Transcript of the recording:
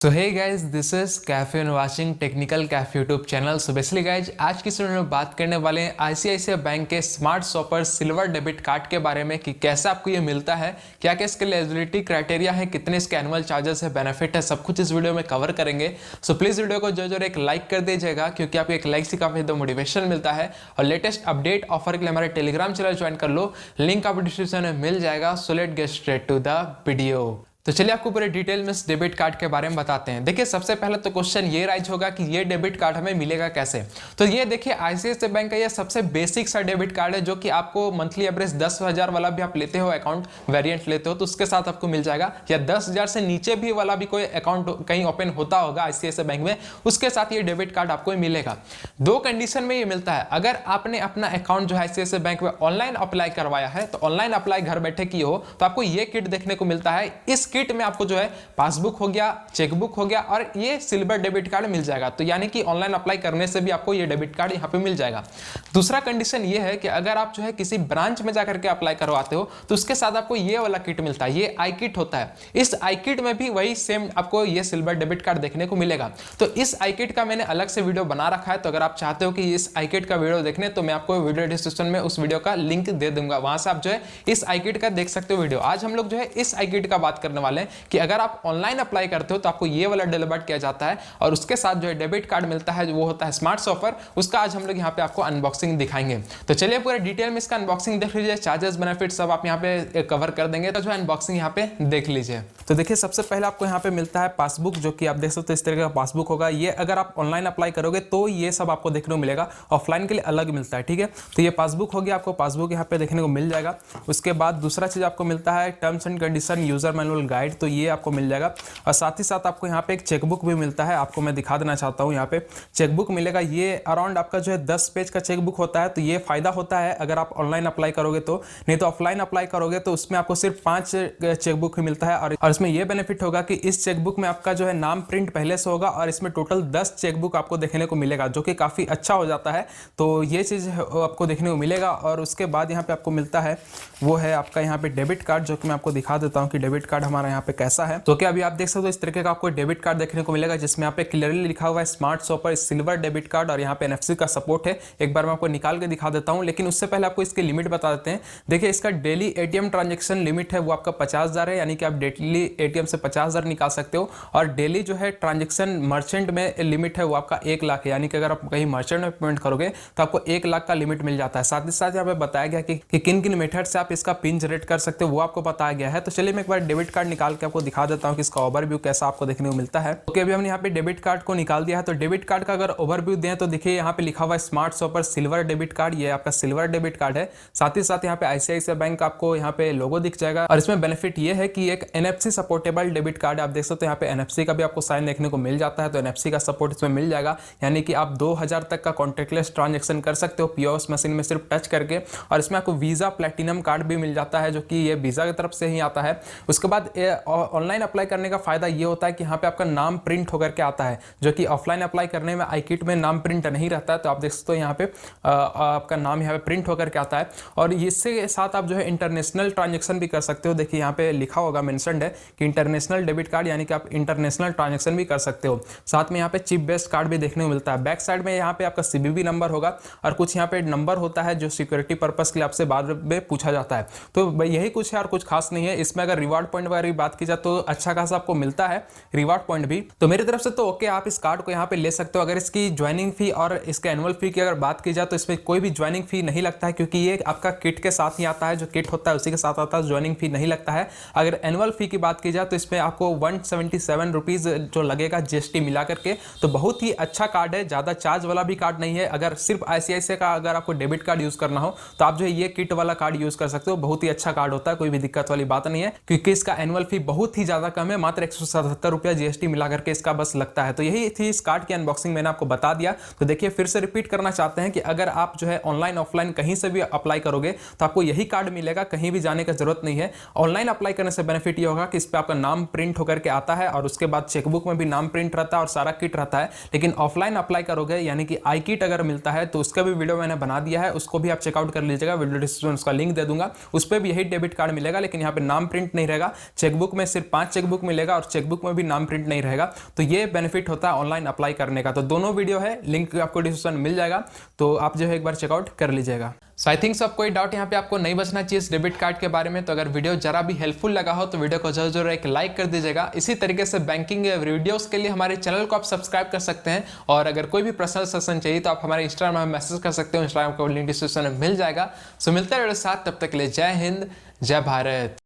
So hey guys, this is cafe and watching technical cafe YouTube channel. So basically guys, आज की इस video में बात करने वाले हैं आईसीआईसीआई बैंक के smart shopper silver debit card के बारे में कि कैसे आपको ये मिलता है, क्या क्या इसके एलिजिबिलिटी क्राइटेरिया है, कितने इसके एनुअल चार्जेस है, बेनिफिट है, सब कुछ इस वीडियो में कवर करेंगे। सो प्लीज वीडियो को जो एक लाइक कर दीजिएगा, क्योंकि आपको एक लाइक से काफी मोटिवेशन मिलता है। और लेटेस्ट अपडेट ऑफर के लिए हमारे टेलीग्राम चैनल ज्वाइन कर लो, लिंक आपको डिस्क्रिप्शन में मिल जाएगा। So let get straight to the video. तो चलिए आपको पूरे डिटेल में इस डेबिट कार्ड के बारे में बताते हैं। देखिए, सबसे पहले तो क्वेश्चन ये राइज होगा कि ये डेबिट कार्ड हमें मिलेगा कैसे। तो ये देखिए, आईसीआईसीआई बैंक का ये सबसे बेसिक सा डेबिट कार्ड है, जो कि आपको मंथली एवरेज 10,000 वाला भी आप लेते हो, अकाउंट वेरिएंट लेते हो तो उसके साथ आपको मिल जाएगा, या 10,000 से नीचे भी वाला भी कोई अकाउंट कहीं ओपन होता होगा आईसीआईसीआई बैंक में, उसके साथ ये डेबिट कार्ड आपको मिलेगा। दो कंडीशन में ये मिलता है। अगर आपने अपना अकाउंट जो है आईसीआईसीआई बैंक में ऑनलाइन अप्लाई करवाया है, तो ऑनलाइन अप्लाई घर बैठे किए हो, तो आपको ये किट देखने को मिलता है। इस किट में आपको जो है पासबुक हो गया, चेकबुक हो गया और ये सिल्वर डेबिट कार्ड मिल जाएगा। तो यानी कि ऑनलाइन अप्लाई करने से भी आपको ये डेबिट कार्ड यहाँ पे मिल जाएगा। दूसरा कंडीशन ये है कि अगर आप जो है किसी ब्रांच में जाकर के अप्लाई करवाते हो, तो उसके साथ आपको ये वाला किट मिलता है, ये आई किट होता है। इस आई किट में भी वही सेम आपको ये सिल्वर डेबिट कार्ड देखने को मिलेगा। तो इस आई किट का मैंने अलग से वीडियो बना रखा है, तो अगर आप चाहते हो कि इस आई किट का वीडियो देखने, तो मैं आपको वीडियो डिस्क्रिप्शन में उस वीडियो का लिंक दे दूंगा, वहां से आप जो है इस आई किट का देख सकते हो वीडियो। आज हम लोग जो है इस आई किट का बात करने वाले हैं कि अगर आप ऑनलाइन अप्लाई करते हो तो आपको ये वाला डिलीवर किया जाता है, और उसके साथ जो है डेबिट कार्ड मिलता है, वो होता है स्मार्ट शॉपर। उसका आज हम लोग यहाँ पे आपको अनबॉक्सिंग दिखाएंगे। तो चलिए पूरे डिटेल में इसका अनबॉक्सिंग देख लीजिए, चार्जेस बेनिफिट सब आप यहाँ पे कवर कर देंगे। तो जो अनबॉक्सिंग यहाँ पे देख लीजिए। तो देखिए, सबसे पहले आपको यहाँ पे मिलता है पासबुक, जो कि आप देख सकते हो इस तरह का पासबुक होगा। ये अगर आप ऑनलाइन अप्लाई करोगे तो ये सब आपको देखने को मिलेगा, ऑफलाइन के लिए अलग मिलता है, ठीक है। तो ये पासबुक हो गया, आपको पासबुक यहाँ पे देखने को मिल जाएगा। उसके बाद दूसरा चीज आपको मिलता है terms and condition user manual guide, तो ये आपको मिल जाएगा। और साथ ही साथ आपको यहाँ पे एक चेकबुक भी मिलता है, आपको मैं दिखा देना चाहता हूँ। यहाँ पे चेकबुक मिलेगा, ये अराउंड आपका जो है 10 पेज का चेकबुक होता है। तो ये फायदा होता है अगर आप ऑनलाइन अप्लाई करोगे तो, नहीं तो ऑफलाइन अप्लाई करोगे तो उसमें आपको सिर्फ 5 चेकबुक ही मिलता है। और इसमें यह बेनिफिट होगा कि इस चेकबुक में आपका जो है नाम प्रिंट पहले से होगा, और इसमें टोटल 10 चेकबुक आपको देखने को मिलेगा, जो कि काफी अच्छा हो जाता है। तो ये चीज आपको देखने को मिलेगा। और उसके बाद यहाँ पे आपको मिलता है वो है आपका यहाँ पे डेबिट कार्ड, जो कि मैं आपको दिखा देता हूँ कि डेबिट कार्ड हमारा यहाँ पे कैसा है। तो क्या अभी आप देख सकते हो इस तरीके का आपको डेबिट कार्ड देखने को मिलेगा, जिसमें यहाँ पे क्लियरली लिखा हुआ है smart shopper silver debit card, और यहाँ पे एनएफसी का सपोर्ट है। एक बार मैं आपको निकाल के दिखा देता हूँ, लेकिन उससे पहले आपको इसकी लिमिट बता देते हैं। देखिए, इसका डेली एटीएम ट्रांजेक्शन लिमिट है वो आपका 50,000 है, यानी कि आप डेली एटीएम से 50,000 निकाल सकते हो। और डेली जो है ट्रांजेक्शन मर्चेंट में लिमिट है वो आपका 1 लाख है, यानी कि अगर आप कहीं मर्चेंट में पेमेंट करोगे तो आपको 1 लाख का लिमिट मिल जाता है। साथ ही साथ यहाँ पे बताया गया कि किन किन मेथड से आप इसका पिन जनरेट कर सकते हो, वो आपको बताया गया है। तो चलिए मैं एक बार डेबिट कार्ड निकाल के आपको दिखा देता हूँ कि इसका ओवरव्यू कैसा आपको देखने को मिलता है। ओके, अभी हमने यहाँ पे डेबिट कार्ड को निकाल दिया है। तो डेबिट कार्ड का अगर ओवरव्यू दें तो देखिए, यहाँ पे लिखा हुआ है smart shopper silver debit card, ये आपका सिल्वर डेबिट कार्ड है। साथ ही साथ यहाँ पे आईसीआईसीआई बैंक आपको यहाँ पे लोगो दिख जाएगा। और इसमें बेनिफिट ये है कि एक एनएफसी सपोर्टेबल डेबिट कार्ड, आप देख सकते हो यहाँ पे एनएफसी का भी आपको साइन देखने को मिल जाता है। तो एनएफसी का सपोर्ट इसमें मिल जाएगा, यानी कि आप 2000 तक का कॉन्टेक्टलेस ट्रांजेक्शन कर सकते हो पीओएस मशीन में सिर्फ टच करके। और इसमें आपको वीजा प्लेटिनम कार्ड भी मिल जाता है, जो कि ये वीजा की तरफ से ही आता है। उसके बाद ऑनलाइन अप्लाई करने का फायदा ये होता है कि यहाँ पे आपका नाम प्रिंट होकर के आता है, जो कि ऑफलाइन अप्लाई करने में आई किट में नाम प्रिंट नहीं रहता है। तो आप देख सकते हो यहाँ पे आपका नाम यहाँ पे प्रिंट होकर के आता है। और इससे साथ आप जो है इंटरनेशनल ट्रांजेक्शन भी कर सकते हो। देखिए, यहाँ पे लिखा होगा, मेंशन्ड है कि इंटरनेशनल डेबिट कार्ड, यानी कि आप इंटरनेशनल ट्रांजेक्शन भी कर सकते हो। साथ में यहाँ पे चिप बेस्ड कार्ड भी देखने को मिलता है। बैक साइड में यहाँ पे आपका सीवीवी नंबर होगा, और कुछ यहाँ पे नंबर होता है जो सिक्योरिटी पर्पज के लिए आपसे बाद में पूछा जाता है। तो यही कुछ है और कुछ खास नहीं है। इसमें अगर रिवार्ड पॉइंट वगैरह की बात की जाए तो अच्छा खासा आपको मिलता है रिवार्ड पॉइंट भी। तो मेरी तरफ से तो ओके, आप इस कार्ड को यहाँ पे ले सकते हो। अगर इसकी ज्वाइनिंग फी और इसके एनुअल फी की अगर बात की जाए तो इसमें कोई भी ज्वाइनिंग फी नहीं लगता है, क्योंकि ये आपका किट के साथ ही आता है। जो किट होता है उसी के साथ आता है, ज्वाइनिंग फी नहीं लगता है। अगर एनुअल फी की बात की जाए तो इसमें आपको 177 रुपीज जो लगेगा जीएसटी मिला करके। तो बहुत ही अच्छा कार्ड है, ज्यादा चार्ज वाला भी कार्ड नहीं है। अगर सिर्फ आईसीआईसीआई का अगर आपको डेबिट कार्ड यूज करना हो तो आप जो है ये किट वाला कार्ड यूज कर सकते हो। बहुत ही अच्छा कार्ड होता है, कोई भी दिक्कत वाली बात नहीं है, क्योंकि इसका एनुअल फी बहुत ही ज्यादा कम है, मात्र 177 रुपया जीएसटी मिला करके इसका बस लगता है। तो यही थी इस कार्ड की अनबॉक्सिंग, मैंने आपको बता दिया। तो देखिए, फिर से रिपीट करना चाहते हैं कि अगर आप जो है ऑनलाइन ऑफलाइन कहीं से भी अप्लाई करोगे तो आपको यही कार्ड मिलेगा, कहीं भी जाने की जरूरत नहीं है। ऑनलाइन अप्लाई करने से बेनिफिट ये होगा कि इस पे आपका नाम प्रिंट होकर के आता है, और उसके बाद चेकबुक में भी नाम प्रिंट रहता है और सारा किट रहता है। लेकिन ऑफलाइन अप्लाई करोगे, यानी कि आई किट अगर मिलता है, तो उसका भी वीडियो मैंने बना दिया है, उसको भी आप चेकआउट कर लीजिएगा, वीडियो डिस्क्रिप्शन उसका लिंक दे दूंगा। उस पर भी यही डेबिट कार्ड मिलेगा, लेकिन यहाँ पे नाम प्रिंट नहीं रहेगा, चेक चेकबुक में सिर्फ 5 चेकबुक मिलेगा और चेकबुक में भी नाम प्रिंट नहीं रहेगा। तो ये बेनिफिट होता है ऑनलाइन अप्लाई करने का। तो दोनों वीडियो है, लिंक आपको डिस्क्रिप्शन में मिल जाएगा, तो आप जो है एक बार चेकआउट कर लीजिएगा। सो आई थिंक सब कोई डाउट यहाँ पे आपको नहीं बचना चाहिए इस डेबिट कार्ड के बारे में। तो अगर वीडियो जरा भी हेल्पफुल लगा हो तो वीडियो को जरूर एक लाइक कर दीजिएगा। इसी तरीके से बैंकिंग वीडियोस के लिए हमारे चैनल को आप सब्सक्राइब कर सकते हैं, और अगर कोई भी पर्सनल सेशन चाहिए तो आप हमारे इंस्टाग्राम में मैसेज कर सकते हो, इंस्टाग्राम का लिंक डिस्क्रिप्शन में मिल जाएगा। सो मिलते हैं वीडियो साथ, तब तक के लिए जय हिंद, जय भारत।